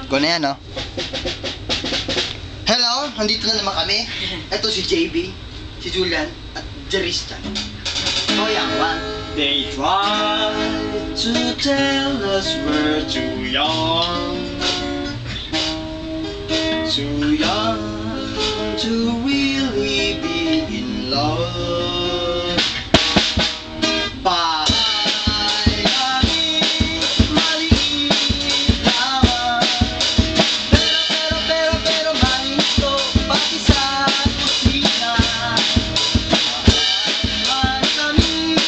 Go na yan, no? Hello, nandito na naman kami. Ito si JB, si Julian, at Jeristan. So, yan, one. They try to tell us we're too young to really be in love. Bahay namin, maliit lamang. Pero mahinto, pati sa kusina. Bahay kami,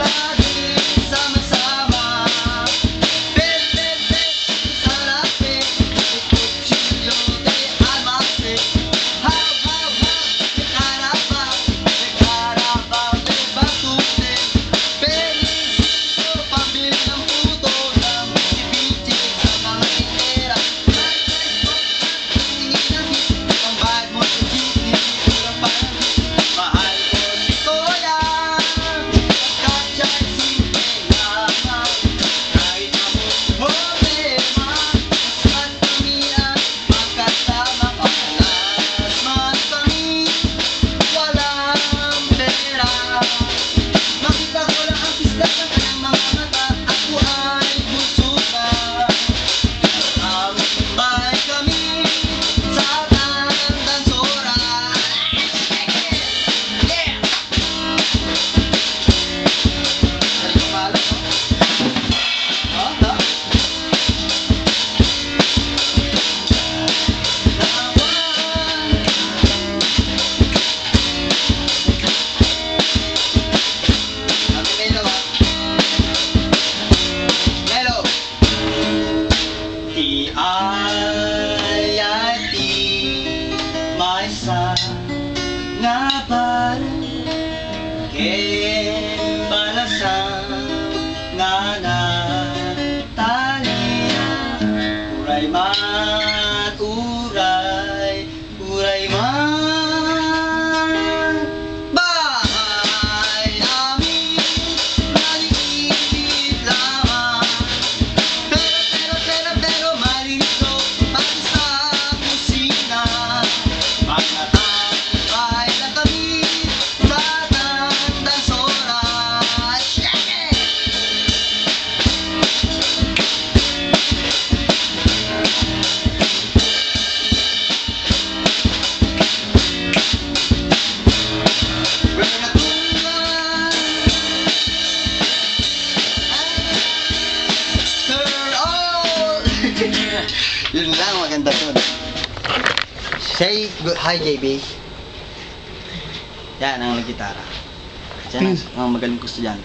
lagi sama-sama. Bebe, sarape, kuchillo de almacen. How, de carabao de batute. Felicito, pambili ng puto, ng bici-bici sa mga tindera. Tingin ng hit, ang bag mo sa jeepney, kurang parang mahal ko dito yan. Pagkat siya'y simple lamang, kahit ako problema. Basta't kami at magkasama, pagkalas man kami, walang pera. Makita ko lang ang pislat ng kanyang mga mata, ako ay busukan. Aming bahay kami sa tandang sora. Yeah! Ano yung pangalan mo? Ha? Ate Melo, ha? Melo! Iayati may sa nga balan ken balasan nga nataliya uray man uray man. Bahay namin, maliit lamang. Pero malinto, pati sa kusina. Magkatambay lang kami sa tandang sora. Shake it! Yun lang, maganda to. Say hi, JB. Yan ang nagitara. Yan ang magaling ko estudyante.